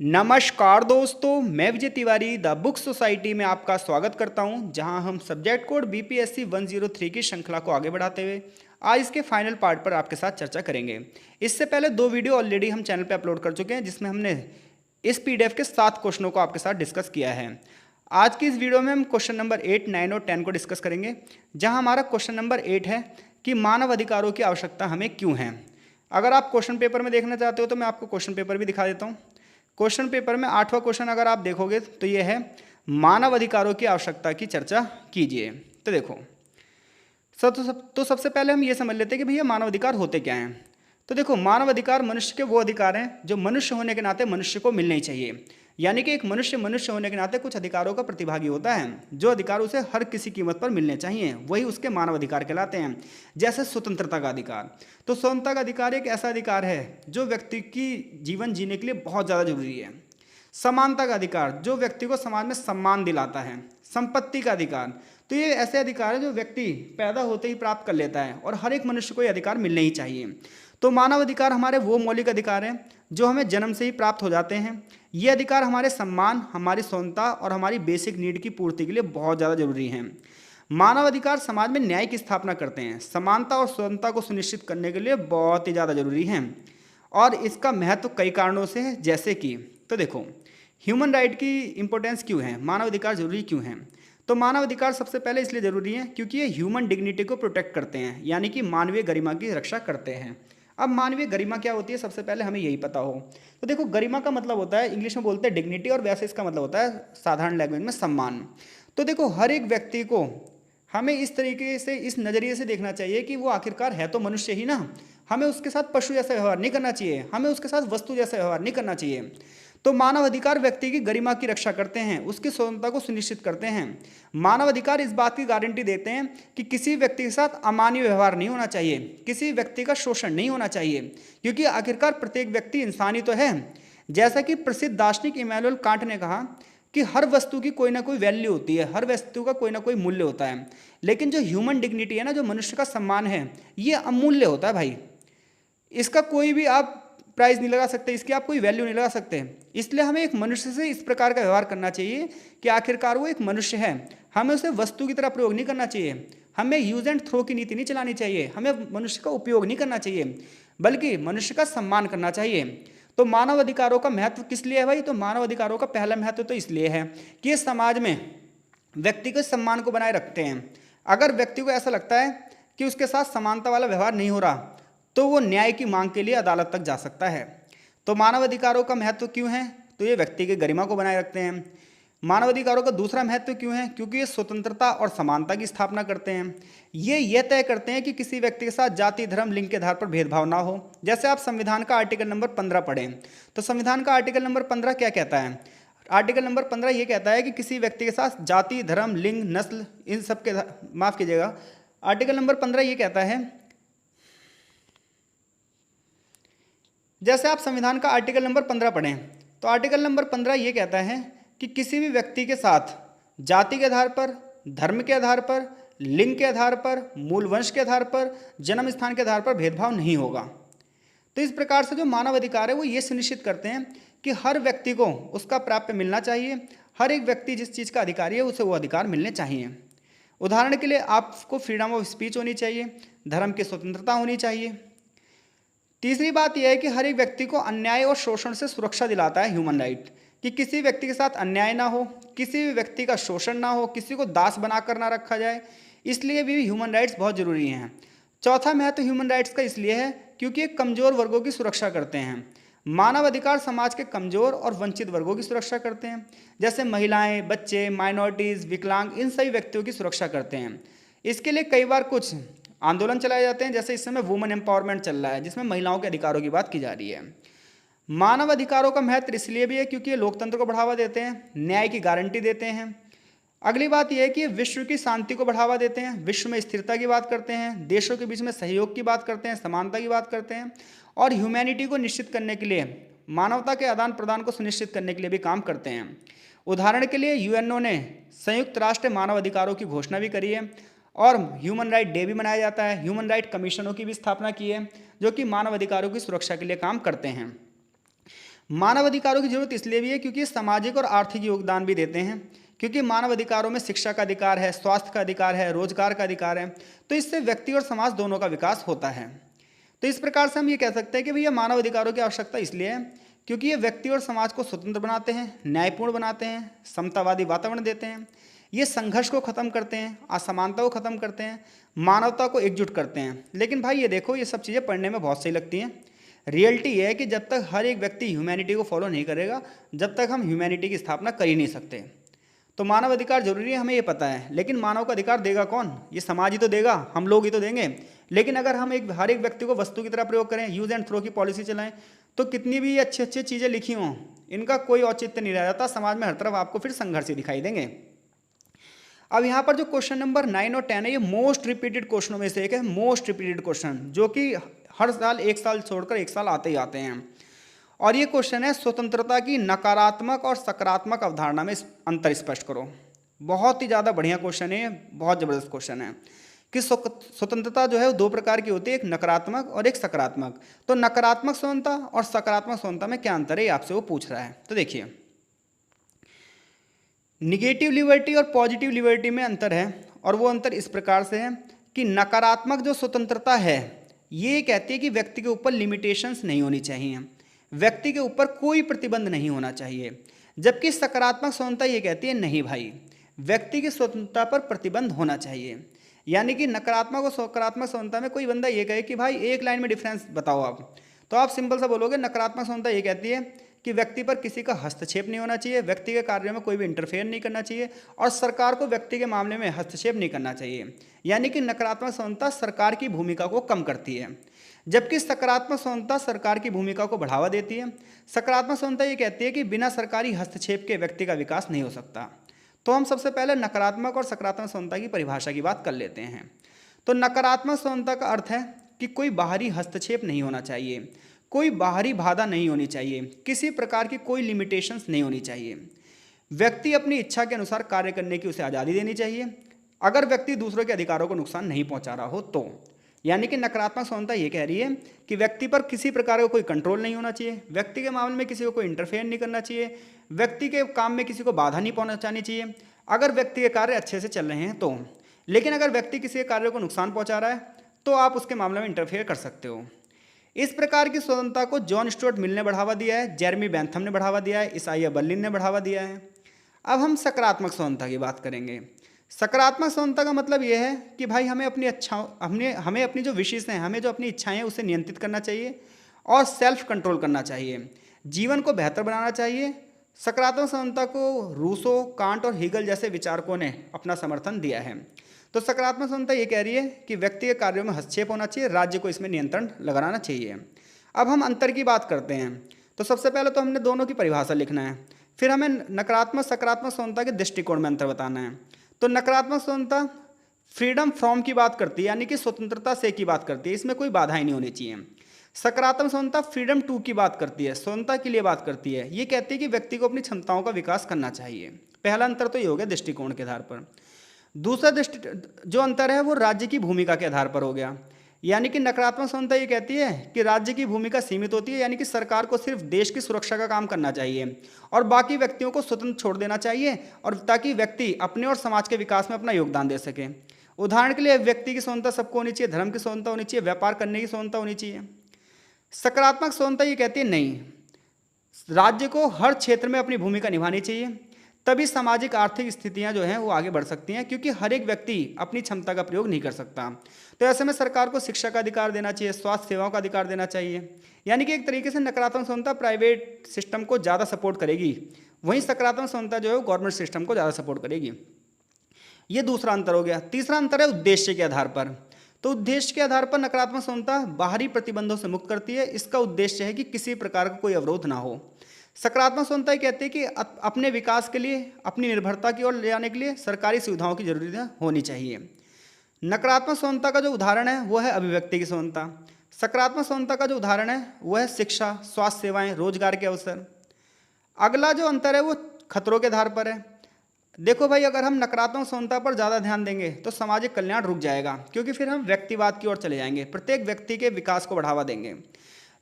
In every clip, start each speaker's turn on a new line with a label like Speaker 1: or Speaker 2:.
Speaker 1: नमस्कार दोस्तों, मैं Vijay Tiwari the book society में आपका स्वागत करता हूं, जहां हम सब्जेक्ट कोड बीपीएससी 103 की श्रृंखला को आगे बढ़ाते हुए आज इसके फाइनल पार्ट पर आपके साथ चर्चा करेंगे। इससे पहले 2 वीडियो ऑलरेडी हम चैनल पे अपलोड कर चुके हैं, जिसमें हमने इस पीडीएफ के 7 क्वेश्चनों को आपके साथ डिस्कस किया है। आज की इस वीडियो में हम क्वेश्चन नंबर 8, 9 और 10 को डिस्कस करेंगे, जहाँ हमारा क्वेश्चन नंबर 8 है कि मानव अधिकारों की आवश्यकता हमें क्यों है। अगर आप क्वेश्चन पेपर में देखना चाहते हो तो मैं आपको क्वेश्चन पेपर भी दिखा देता हूँ। क्वेश्चन पेपर में 8वां क्वेश्चन अगर आप देखोगे तो ये है, मानव अधिकारों की आवश्यकता की चर्चा कीजिए। तो देखो, सबसे पहले हम ये समझ लेते हैं कि भैया मानव अधिकार होते क्या हैं। तो देखो, मानव अधिकार मनुष्य के वो अधिकार हैं जो मनुष्य होने के नाते मनुष्य को मिलने ही चाहिए। यानी कि एक मनुष्य होने के नाते कुछ अधिकारों का प्रतिभागी होता है, जो अधिकार उसे हर किसी कीमत पर मिलने चाहिए, वही उसके मानव अधिकार कहलाते हैं। जैसे स्वतंत्रता का अधिकार, तो स्वतंत्रता का अधिकार एक ऐसा अधिकार है जो व्यक्ति की जीवन जीने के लिए बहुत ज़्यादा जरूरी है। समानता का अधिकार, जो व्यक्ति को समाज में सम्मान दिलाता है। संपत्ति का अधिकार, तो ये ऐसे अधिकार है जो व्यक्ति पैदा होते ही प्राप्त कर लेता है और हर एक मनुष्य को ये अधिकार मिलने ही चाहिए। तो मानव अधिकार हमारे वो मौलिक अधिकार हैं जो हमें जन्म से ही प्राप्त हो जाते हैं। ये अधिकार हमारे सम्मान, हमारी स्वतंत्रता और हमारी बेसिक नीड की पूर्ति के लिए बहुत ज़्यादा जरूरी हैं। मानव अधिकार समाज में न्याय की स्थापना करते हैं, समानता और स्वतंत्रता को सुनिश्चित करने के लिए बहुत ही ज़्यादा जरूरी हैं। और इसका महत्व कई कारणों से है, जैसे कि तो देखो, ह्यूमन राइट की इंपॉर्टेंस क्यों है, मानव अधिकार जरूरी क्यों है। तो मानव अधिकार सबसे पहले इसलिए जरूरी है क्योंकि ये ह्यूमन डिग्निटी को प्रोटेक्ट करते हैं, यानी कि मानवीय गरिमा की रक्षा करते हैं। अब मानवीय गरिमा क्या होती है, सबसे पहले हमें यही पता हो। तो देखो, गरिमा का मतलब होता है, इंग्लिश में बोलते हैं डिग्निटी, और वैसे इसका मतलब होता है साधारण लैंग्वेज में सम्मान। तो देखो, हर एक व्यक्ति को हमें इस तरीके से, इस नज़रिए से देखना चाहिए कि वो आखिरकार है तो मनुष्य ही ना। हमें उसके साथ पशु जैसा व्यवहार नहीं करना चाहिए, हमें उसके साथ वस्तु जैसा व्यवहार नहीं करना चाहिए। तो मानव अधिकार व्यक्ति की गरिमा की रक्षा करते हैं, उसकी स्वतंत्रता को सुनिश्चित करते हैं। मानव अधिकार इस बात की गारंटी देते हैं कि किसी व्यक्ति के साथ अमानवीय व्यवहार नहीं होना चाहिए, किसी व्यक्ति का शोषण नहीं होना चाहिए, क्योंकि आखिरकार प्रत्येक व्यक्ति इंसान ही तो है। जैसा कि प्रसिद्ध दार्शनिक इमैनुअल कांट ने कहा कि हर वस्तु की कोई ना कोई वैल्यू होती है, हर वस्तु का कोई ना कोई मूल्य होता है, लेकिन जो ह्यूमन डिग्निटी है ना, जो मनुष्य का सम्मान है, ये अमूल्य होता है भाई। इसका कोई भी आप प्राइस नहीं लगा सकते, इसकी आप कोई वैल्यू नहीं लगा सकते। इसलिए हमें एक मनुष्य से इस प्रकार का व्यवहार करना चाहिए कि आखिरकार वो एक मनुष्य है, हमें उसे वस्तु की तरह प्रयोग नहीं करना चाहिए, हमें यूज एंड थ्रो की नीति नहीं चलानी चाहिए, हमें मनुष्य का उपयोग नहीं करना चाहिए, बल्कि मनुष्य का सम्मान करना चाहिए। तो मानव अधिकारों का महत्व किस लिए है भाई, तो मानव अधिकारों का पहला महत्व तो इसलिए है कि ये समाज में व्यक्ति के सम्मान को बनाए रखते हैं। अगर व्यक्ति को ऐसा लगता है कि उसके साथ समानता वाला व्यवहार नहीं हो रहा, तो वो न्याय की मांग के लिए अदालत तक जा सकता है। तो मानव अधिकारों का महत्व क्यों है, तो ये व्यक्ति की गरिमा को बनाए रखते हैं। मानव अधिकारों का दूसरा महत्व क्यों है, क्योंकि ये स्वतंत्रता और समानता की स्थापना करते हैं। ये तय करते हैं कि किसी व्यक्ति के साथ जाति, धर्म, लिंग के आधार पर भेदभाव ना हो। जैसे आप संविधान का आर्टिकल नंबर 15 पढ़ें, तो संविधान का आर्टिकल नंबर 15 क्या कहता है। आर्टिकल नंबर 15 ये कहता है कि किसी व्यक्ति के साथ जाति, धर्म, लिंग, नस्ल, इन सब के, माफ कीजिएगा, आर्टिकल नंबर 15 ये कहता है, जैसे आप संविधान का आर्टिकल नंबर 15 पढ़ें, तो आर्टिकल नंबर 15 ये कहता है कि किसी भी व्यक्ति के साथ जाति के आधार पर, धर्म के आधार पर, लिंग के आधार पर, मूल वंश के आधार पर, जन्म स्थान के आधार पर भेदभाव नहीं होगा। तो इस प्रकार से जो मानव अधिकार है वो ये सुनिश्चित करते हैं कि हर व्यक्ति को उसका प्राप्य मिलना चाहिए। हर एक व्यक्ति जिस चीज़ का अधिकारी है उसे वो अधिकार मिलने चाहिए। उदाहरण के लिए आपको फ्रीडम ऑफ स्पीच होनी चाहिए, धर्म की स्वतंत्रता होनी चाहिए। तीसरी बात यह है कि हर एक व्यक्ति को अन्याय और शोषण से सुरक्षा दिलाता है ह्यूमन राइट, कि किसी व्यक्ति के साथ अन्याय ना हो, किसी भी व्यक्ति का शोषण ना हो, किसी को दास बनाकर ना रखा जाए। इसलिए भी ह्यूमन राइट्स बहुत जरूरी हैं। चौथा महत्व ह्यूमन राइट्स का इसलिए है क्योंकि ये कमजोर वर्गों की सुरक्षा करते हैं। मानव अधिकार समाज के कमजोर और वंचित वर्गों की सुरक्षा करते हैं, जैसे महिलाएं, बच्चे, माइनॉरिटीज़, विकलांग, इन सभी व्यक्तियों की सुरक्षा करते हैं। इसके लिए कई बार कुछ आंदोलन चलाए जाते हैं, जैसे इस समय वुमेन एम्पावरमेंट चल रहा है, जिसमें महिलाओं के अधिकारों की बात की जा रही है। मानव अधिकारों का महत्व इसलिए भी है क्योंकि ये लोकतंत्र को बढ़ावा देते हैं, न्याय की गारंटी देते हैं। अगली बात यह है कि ये विश्व की शांति को बढ़ावा देते हैं, विश्व में स्थिरता की बात करते हैं, देशों के बीच में सहयोग की बात करते हैं, समानता की बात करते हैं, और ह्यूमैनिटी को निश्चित करने के लिए, मानवता के आदान प्रदान को सुनिश्चित करने के लिए भी काम करते हैं। उदाहरण के लिए यूएनओ ने संयुक्त राष्ट्र मानव अधिकारों की घोषणा भी करी है, और ह्यूमन राइट डे भी मनाया जाता है। ह्यूमन राइट कमीशनों की भी स्थापना की है, जो कि मानव अधिकारों की सुरक्षा के लिए काम करते हैं। मानव अधिकारों की जरूरत इसलिए भी है क्योंकि ये सामाजिक और आर्थिक योगदान भी देते हैं। क्योंकि मानव अधिकारों में शिक्षा का अधिकार है, स्वास्थ्य का अधिकार है, रोजगार का अधिकार है, तो इससे व्यक्ति और समाज दोनों का विकास होता है। तो इस प्रकार से हम ये कह सकते हैं कि भैया मानव अधिकारों की आवश्यकता इसलिए है क्योंकि ये व्यक्ति और समाज को स्वतंत्र बनाते हैं, न्यायपूर्ण बनाते हैं, समतावादी वातावरण देते हैं, ये संघर्ष को खत्म करते हैं, असमानता को खत्म करते हैं, मानवता को एकजुट करते हैं। लेकिन भाई ये देखो, ये सब चीज़ें पढ़ने में बहुत सही लगती हैं। रियलिटी ये है कि जब तक हर एक व्यक्ति ह्यूमैनिटी को फॉलो नहीं करेगा, जब तक हम ह्यूमैनिटी की स्थापना कर ही नहीं सकते। तो मानव अधिकार जरूरी है, हमें ये पता है, लेकिन मानव का अधिकार देगा कौन? ये समाज ही तो देगा, हम लोग ही तो देंगे। लेकिन अगर हम हर एक व्यक्ति को वस्तु की तरह प्रयोग करें, यूज एंड थ्रो की पॉलिसी चलाएं, तो कितनी भी अच्छी अच्छी चीज़ें लिखी हों, इनका कोई औचित्य नहीं रह जाता। समाज में हर तरफ आपको फिर संघर्ष ही दिखाई देंगे। अब यहाँ पर जो क्वेश्चन नंबर 9 और 10 है, ये मोस्ट रिपीटेड क्वेश्चनों में से एक है, मोस्ट रिपीटेड क्वेश्चन, जो कि हर साल एक साल छोड़कर एक साल आते ही आते हैं। और ये क्वेश्चन है, स्वतंत्रता की नकारात्मक और सकारात्मक अवधारणा में अंतर स्पष्ट करो। बहुत ही ज़्यादा बढ़िया क्वेश्चन है, बहुत ज़बरदस्त क्वेश्चन है कि स्वतंत्रता जो है वो दो प्रकार की होती है, एक नकारात्मक और एक सकारात्मक। तो नकारात्मक स्वतंत्रता और सकारात्मक स्वतंत्रता में क्या अंतर है, आपसे वो पूछ रहा है। तो देखिए, निगेटिव लिबर्टी और पॉजिटिव लिबर्टी में अंतर है, और वो अंतर इस प्रकार से है कि नकारात्मक जो स्वतंत्रता है ये कहती है कि व्यक्ति के ऊपर लिमिटेशंस नहीं होनी चाहिए, व्यक्ति के ऊपर कोई प्रतिबंध नहीं होना चाहिए। जबकि सकारात्मक स्वतंत्रता ये कहती है नहीं भाई, व्यक्ति की स्वतंत्रता पर प्रतिबंध होना चाहिए। यानी कि नकारात्मक और सकारात्मक स्वतंत्रता में कोई बंदा ये कहे कि भाई एक लाइन में डिफरेंस बताओ आप, तो आप सिंपल सा बोलोगे नकारात्मक स्वतंत्रता ये कहती है कि व्यक्ति पर किसी का हस्तक्षेप नहीं होना चाहिए, व्यक्ति के कार्यों में कोई भी इंटरफेयर नहीं करना चाहिए, और सरकार को व्यक्ति के मामले में हस्तक्षेप नहीं करना चाहिए। यानी कि नकारात्मक स्वतंत्रता सरकार की भूमिका को कम करती है, जबकि सकारात्मक स्वतंत्रता सरकार की भूमिका को बढ़ावा देती है। सकारात्मक स्वतंत्रता ये कहती है कि बिना सरकारी हस्तक्षेप के व्यक्ति का विकास नहीं हो सकता। तो हम सबसे पहले नकारात्मक और सकारात्मक स्वतंत्रता की परिभाषा की बात कर लेते हैं। तो नकारात्मक स्वतंत्रता का अर्थ है कि कोई बाहरी हस्तक्षेप नहीं होना चाहिए, कोई बाहरी बाधा नहीं होनी चाहिए, किसी प्रकार की कोई लिमिटेशंस नहीं होनी चाहिए। व्यक्ति अपनी इच्छा के अनुसार कार्य करने की उसे आज़ादी देनी चाहिए, अगर व्यक्ति दूसरों के अधिकारों को नुकसान नहीं पहुंचा रहा हो तो। यानी कि नकारात्मक स्वतंत्रता ये कह रही है कि व्यक्ति पर किसी प्रकार का कोई कंट्रोल नहीं होना चाहिए, व्यक्ति के मामले में किसी को कोई इंटरफेयर नहीं करना चाहिए, व्यक्ति के काम में किसी को बाधा नहीं पहुंचानी चाहिए, अगर व्यक्ति के कार्य अच्छे से चल रहे हैं तो। लेकिन अगर व्यक्ति किसी के कार्य को नुकसान पहुंचा रहा है तो आप उसके मामले में इंटरफेयर कर सकते हो। इस प्रकार की स्वतंत्रता को जॉन स्टुअर्ट मिल ने बढ़ावा दिया है, जेरेमी बेंथम ने बढ़ावा दिया है, इसाइया बर्लिन ने बढ़ावा दिया है। अब हम सकारात्मक स्वतंत्रता की बात करेंगे। सकारात्मक स्वतंत्रता का मतलब यह है कि भाई हमें अपनी जो विशेष हैं, हमें जो अपनी इच्छाएं हैं उसे नियंत्रित करना चाहिए और सेल्फ कंट्रोल करना चाहिए, जीवन को बेहतर बनाना चाहिए। सकारात्मक स्वतंत्रता को रूसो, कांट और हीगल जैसे विचारकों ने अपना समर्थन दिया है। तो सकारात्मक स्वतंत्रता ये कह रही है कि व्यक्ति के कार्यों में हस्तक्षेप होना चाहिए, राज्य को इसमें नियंत्रण लगाना चाहिए। अब हम अंतर की बात करते हैं। तो सबसे पहले तो हमने दोनों की परिभाषा लिखना है, फिर हमें नकारात्मक सकारात्मक स्वतंत्रता के दृष्टिकोण में अंतर बताना है। तो नकारात्मक स्वतंत्रता फ्रीडम फ्रॉम की बात करती है, यानी कि स्वतंत्रता से की बात करती है, इसमें कोई बाधाएं नहीं होनी चाहिए। सकारात्मक स्वतंत्रता फ्रीडम टू की बात करती है, स्वतंत्रता के लिए बात करती है, ये कहती है कि व्यक्ति को अपनी क्षमताओं का विकास करना चाहिए। पहला अंतर तो ये हो गया दृष्टिकोण के आधार पर। दूसरा जो अंतर है वो राज्य की भूमिका के आधार पर हो गया। यानी कि नकारात्मक स्वतंत्रता ये कहती है कि राज्य की भूमिका सीमित होती है, यानी कि सरकार को सिर्फ देश की सुरक्षा का काम करना चाहिए और बाकी व्यक्तियों को स्वतंत्र छोड़ देना चाहिए, और ताकि व्यक्ति अपने और समाज के विकास में अपना योगदान दे सके। उदाहरण के लिए व्यक्ति की स्वतंत्रता सबको होनी चाहिए, धर्म की स्वतंत्रता होनी चाहिए, व्यापार करने की स्वतंत्रता होनी चाहिए। सकारात्मक स्वतंत्रता ये कहती है नहीं, राज्य को हर क्षेत्र में अपनी भूमिका निभानी चाहिए, तभी सामाजिक आर्थिक स्थितियां जो हैं वो आगे बढ़ सकती हैं, क्योंकि हर एक व्यक्ति अपनी क्षमता का प्रयोग नहीं कर सकता। तो ऐसे में सरकार को शिक्षा का अधिकार देना चाहिए, स्वास्थ्य सेवाओं का अधिकार देना चाहिए। यानी कि एक तरीके से नकारात्मक स्वतंत्रता प्राइवेट सिस्टम को ज़्यादा सपोर्ट करेगी, वहीं सकारात्मक स्वतंत्रता जो है वो गवर्नमेंट सिस्टम को ज़्यादा सपोर्ट करेगी। ये दूसरा अंतर हो गया। तीसरा अंतर है उद्देश्य के आधार पर। तो उद्देश्य के आधार पर नकारात्मक स्वतंत्रता बाहरी प्रतिबंधों से मुक्त करती है, इसका उद्देश्य है कि किसी प्रकार का कोई अवरोध ना हो। सकारात्मक स्वतंत्रता कहती है कि अपने विकास के लिए, अपनी निर्भरता की ओर ले जाने के लिए सरकारी सुविधाओं की जरूरत होनी चाहिए। नकारात्मक स्वतंत्रता का जो उदाहरण है वो है अभिव्यक्ति की स्वतंत्रता। सकारात्मक स्वतंत्रता का जो उदाहरण है वो है शिक्षा, स्वास्थ्य सेवाएं, रोजगार के अवसर। अगला जो अंतर है वो खतरों के आधार पर है। देखो भाई, अगर हम नकारात्मक स्वतंत्रता पर ज़्यादा ध्यान देंगे तो सामाजिक कल्याण रुक जाएगा, क्योंकि फिर हम व्यक्तिवाद की ओर चले जाएंगे, प्रत्येक व्यक्ति के विकास को बढ़ावा देंगे।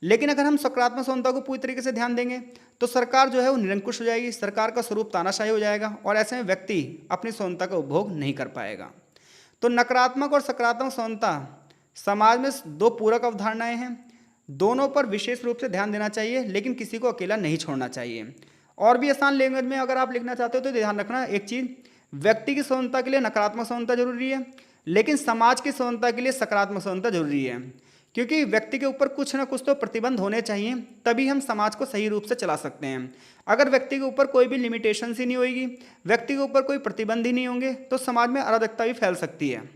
Speaker 1: लेकिन अगर हम सकारात्मक समानता को पूरी तरीके से ध्यान देंगे तो सरकार जो है वो निरंकुश हो जाएगी, सरकार का स्वरूप तानाशाही हो जाएगा और ऐसे में व्यक्ति अपनी समानता का उपभोग नहीं कर पाएगा। तो नकारात्मक और सकारात्मक समानता समाज में दो पूरक अवधारणाएं हैं, दोनों पर विशेष रूप से ध्यान देना चाहिए, लेकिन किसी को अकेला नहीं छोड़ना चाहिए। और भी आसान लैंग्वेज में अगर आप लिखना चाहते हो तो ध्यान रखना एक चीज़, व्यक्ति की समानता के लिए नकारात्मक समानता जरूरी है, लेकिन समाज की समानता के लिए सकारात्मक समानता जरूरी है, क्योंकि व्यक्ति के ऊपर कुछ ना कुछ तो प्रतिबंध होने चाहिए, तभी हम समाज को सही रूप से चला सकते हैं। अगर व्यक्ति के ऊपर कोई भी लिमिटेशंस ही नहीं होगी, व्यक्ति के ऊपर कोई प्रतिबंध ही नहीं होंगे, तो समाज में अराजकता भी फैल सकती है।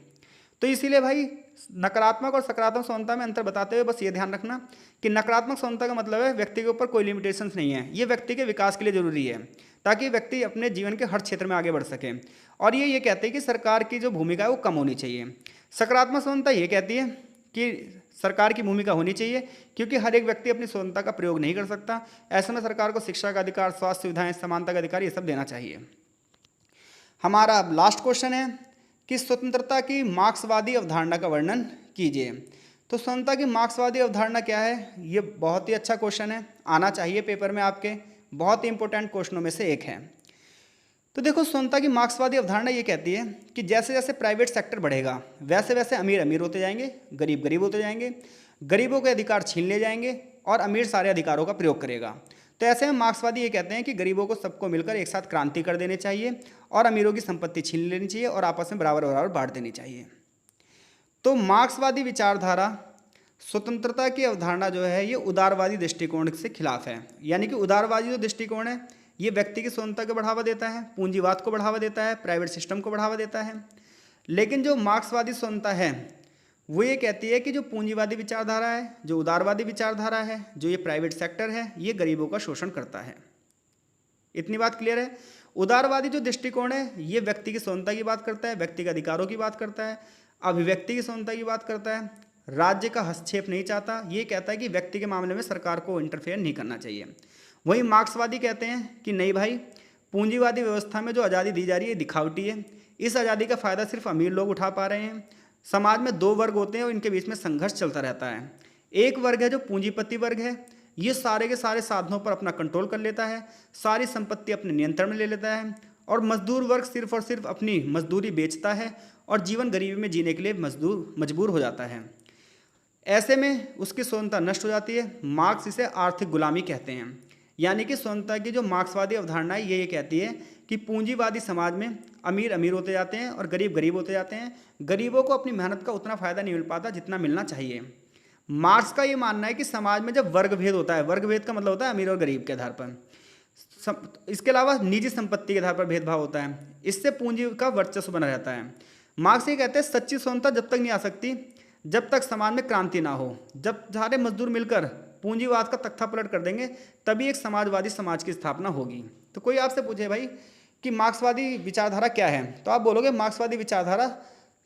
Speaker 1: तो इसीलिए भाई नकारात्मक और सकारात्मक समानता में अंतर बताते हुए बस ये ध्यान रखना कि नकारात्मक समानता का मतलब है व्यक्ति के ऊपर कोई लिमिटेशंस नहीं है, ये व्यक्ति के विकास के लिए जरूरी है ताकि व्यक्ति अपने जीवन के हर क्षेत्र में आगे बढ़ सके। और ये कहते हैं कि सरकार की जो भूमिका है वो कम होनी चाहिए। सकारात्मक समानता ये कहती है कि सरकार की भूमिका होनी चाहिए, क्योंकि हर एक व्यक्ति अपनी स्वतंत्रता का प्रयोग नहीं कर सकता। ऐसे में सरकार को शिक्षा का अधिकार, स्वास्थ्य सुविधाएं, समानता का अधिकार ये सब देना चाहिए। हमारा लास्ट क्वेश्चन है कि स्वतंत्रता की मार्क्सवादी अवधारणा का वर्णन कीजिए। तो स्वतंत्रता की मार्क्सवादी अवधारणा क्या है, ये बहुत ही अच्छा क्वेश्चन है, आना चाहिए पेपर में आपके, बहुत ही इंपॉर्टेंट क्वेश्चनों में से एक है। तो देखो, स्वतंत्रता की मार्क्सवादी अवधारणा ये कहती है कि जैसे जैसे प्राइवेट सेक्टर बढ़ेगा वैसे वैसे अमीर अमीर होते जाएंगे, गरीब गरीब होते जाएंगे, गरीबों के अधिकार छीन ले जाएंगे और अमीर सारे अधिकारों का प्रयोग करेगा। तो ऐसे में मार्क्सवादी ये कहते हैं कि गरीबों को सबको मिलकर एक साथ क्रांति कर देनी चाहिए और अमीरों की संपत्ति छीन लेनी चाहिए और आपस में बराबर बराबर बांट देनी चाहिए। तो मार्क्सवादी विचारधारा स्वतंत्रता की अवधारणा जो है ये उदारवादी दृष्टिकोण से खिलाफ है। यानी कि उदारवादी जो दृष्टिकोण है ये व्यक्ति की स्वतंत्रता को बढ़ावा देता है, पूंजीवाद को बढ़ावा देता है, प्राइवेट सिस्टम को बढ़ावा देता है। लेकिन जो मार्क्सवादी स्वतंत्रता है वो ये कहती है कि जो पूंजीवादी विचारधारा है, जो उदारवादी विचारधारा है, जो ये प्राइवेट सेक्टर है, ये गरीबों का शोषण करता है। इतनी बात क्लियर है। उदारवादी जो दृष्टिकोण है ये व्यक्ति की स्वतंत्रता की बात करता है, व्यक्ति के अधिकारों की बात करता है, अभिव्यक्ति की स्वतंत्रता की बात करता है, राज्य का हस्तक्षेप नहीं चाहता, ये कहता है कि व्यक्ति के मामले में सरकार को इंटरफेयर नहीं करना चाहिए। वहीं मार्क्सवादी कहते हैं कि नहीं भाई, पूंजीवादी व्यवस्था में जो आज़ादी दी जा रही है दिखावटी है, इस आज़ादी का फ़ायदा सिर्फ अमीर लोग उठा पा रहे हैं। समाज में दो वर्ग होते हैं और इनके बीच में संघर्ष चलता रहता है। एक वर्ग है जो पूंजीपति वर्ग है, ये सारे के सारे साधनों पर अपना कंट्रोल कर लेता है, सारी संपत्ति अपने नियंत्रण में ले लेता है, और मजदूर वर्ग सिर्फ और सिर्फ अपनी मजदूरी बेचता है और जीवन गरीबी में जीने के लिए मजबूर हो जाता है। ऐसे में उसकी स्वतंत्रता नष्ट हो जाती है। मार्क्स इसे आर्थिक गुलामी कहते हैं। यानी कि स्वतंत्रता की जो मार्क्सवादी अवधारणा है ये कहती है कि पूंजीवादी समाज में अमीर अमीर होते जाते हैं और गरीब गरीब होते जाते हैं, गरीबों को अपनी मेहनत का उतना फ़ायदा नहीं मिल पाता जितना मिलना चाहिए। मार्क्स का ये मानना है कि समाज में जब वर्ग भेद होता है, वर्ग भेद का मतलब होता है अमीर और गरीब के आधार पर, इसके अलावा निजी संपत्ति के आधार पर भेदभाव होता है, इससे पूंजी का वर्चस्व बना रहता है। मार्क्स ये कहते हैं सच्ची स्वतंत्रता जब तक नहीं आ सकती जब तक समाज में क्रांति ना हो। जब सारे मजदूर मिलकर पूंजीवाद का तख्ता पलट कर देंगे तभी एक समाजवादी समाज की स्थापना होगी। तो कोई आपसे पूछे भाई कि मार्क्सवादी विचारधारा क्या है, तो आप बोलोगे मार्क्सवादी विचारधारा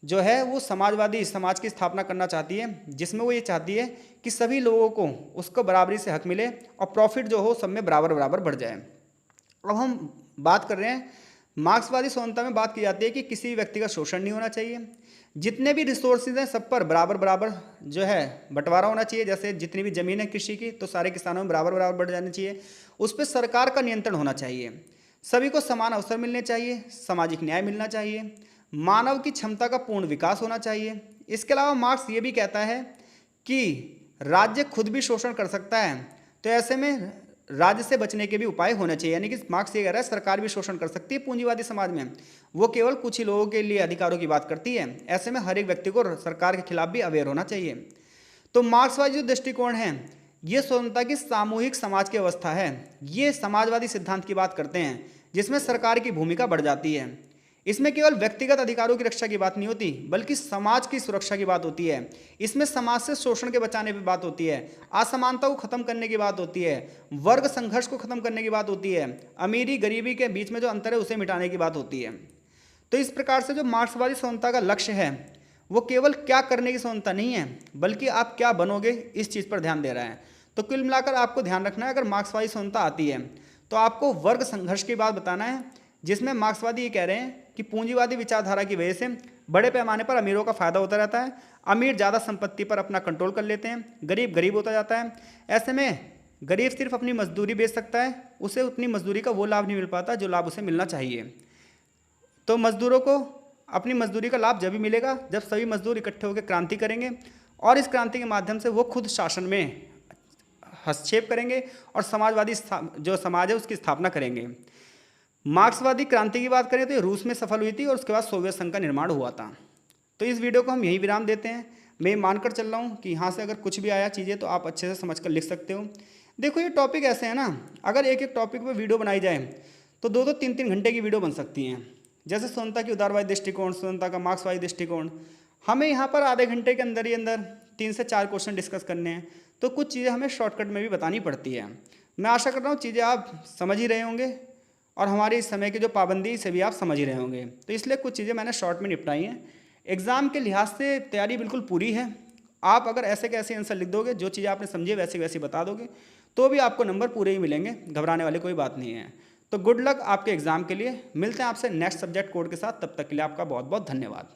Speaker 1: जो है वो समाजवादी समाज की स्थापना करना चाहती है, जिसमें वो ये चाहती है कि सभी लोगों को उसको बराबरी से हक मिले और प्रॉफिट जो हो सब में बराबर बराबर बढ़ जाए। अब हम बात कर रहे हैं मार्क्सवादी स्वतंत्रता में, बात की जाती है कि किसी भी व्यक्ति का शोषण नहीं होना चाहिए, जितने भी रिसोर्सेज हैं सब पर बराबर बराबर जो है बंटवारा होना चाहिए। जैसे जितनी भी ज़मीन है कृषि की तो सारे किसानों में बराबर बराबर बढ़ जानी चाहिए, उस पर सरकार का नियंत्रण होना चाहिए, सभी को समान अवसर मिलने चाहिए, सामाजिक न्याय मिलना चाहिए, मानव की क्षमता का पूर्ण विकास होना चाहिए। इसके अलावा मार्क्स ये भी कहता है कि राज्य खुद भी शोषण कर सकता है, तो ऐसे में राज्य से बचने के भी उपाय होने चाहिए। यानी कि मार्क्स ये कह रहा है सरकार भी शोषण कर सकती है पूंजीवादी समाज में, वो केवल कुछ ही लोगों के लिए अधिकारों की बात करती है। ऐसे में हर एक व्यक्ति को सरकार के खिलाफ भी अवेयर होना चाहिए। तो मार्क्सवादी जो दृष्टिकोण है ये स्वतंत्रता की सामूहिक समाज की अवस्था है। ये समाजवादी सिद्धांत की बात करते हैं जिसमें सरकार की भूमिका बढ़ जाती है। इसमें केवल व्यक्तिगत अधिकारों की रक्षा की बात नहीं होती बल्कि समाज की सुरक्षा की बात होती है। इसमें समाज से शोषण के बचाने की बात होती है, असमानता को खत्म करने की बात होती है, वर्ग संघर्ष को खत्म करने की बात होती है, अमीरी गरीबी के बीच में जो अंतर है उसे मिटाने की बात होती है। तो इस प्रकार से जो मार्क्सवादी स्वतंत्रता का लक्ष्य है वो केवल क्या करने की स्वतंत्रता नहीं है बल्कि आप क्या बनोगे इस चीज़ पर ध्यान दे रहा है। तो कुल मिलाकर आपको ध्यान रखना है, अगर मार्क्सवादी स्वतंत्रता आती है तो आपको वर्ग संघर्ष की बात बताना है, जिसमें मार्क्सवादी ये कह रहे हैं कि पूंजीवादी विचारधारा की वजह से बड़े पैमाने पर अमीरों का फ़ायदा होता रहता है। अमीर ज़्यादा संपत्ति पर अपना कंट्रोल कर लेते हैं, गरीब गरीब होता जाता है। ऐसे में गरीब सिर्फ अपनी मजदूरी बेच सकता है, उसे उतनी मजदूरी का वो लाभ नहीं मिल पाता जो लाभ उसे मिलना चाहिए। तो मजदूरों को अपनी मजदूरी का लाभ जब भी मिलेगा जब सभी मजदूर इकट्ठे होकर क्रांति करेंगे और इस क्रांति के माध्यम से वो खुद शासन में हस्तक्षेप करेंगे और समाजवादी जो समाज है उसकी स्थापना करेंगे। मार्क्सवादी क्रांति की बात करें तो ये रूस में सफल हुई थी और उसके बाद सोवियत संघ का निर्माण हुआ था। तो इस वीडियो को हम यहीं विराम देते हैं। मैं मानकर चल रहा हूँ कि यहाँ से अगर कुछ भी आया चीज़ें तो आप अच्छे से समझ कर लिख सकते हो। देखो ये टॉपिक ऐसे है ना, अगर एक एक टॉपिक पर वीडियो बनाई जाए तो 2-2 3-3 घंटे की वीडियो बन सकती हैं। जैसे स्वतंत्रता की उदारवादी दृष्टिकोण, स्वतंत्रता का मार्क्सवादी दृष्टिकोण, हमें यहाँ पर आधे घंटे के अंदर ही अंदर 3 से 4 क्वेश्चन डिस्कस करने हैं, तो कुछ चीज़ें हमें शॉर्टकट में भी बतानी पड़ती है। मैं आशा कर रहा हूँ चीज़ें आप समझ ही रहे होंगे और हमारी इस समय की जो पाबंदी से भी आप समझ ही रहे होंगे। तो इसलिए कुछ चीज़ें मैंने शॉर्ट में निपटाई हैं। एग्ज़ाम के लिहाज से तैयारी बिल्कुल पूरी है। आप अगर ऐसे के ऐसे आंसर लिख दोगे, जो चीज़ें आपने समझी वैसे वैसे बता दोगे, तो भी आपको नंबर पूरे ही मिलेंगे, घबराने वाली कोई बात नहीं है। तो गुड लक आपके एग्ज़ाम के लिए। मिलते हैं आपसे नेक्स्ट सब्जेक्ट कोड के साथ, तब तक के लिए आपका बहुत बहुत धन्यवाद।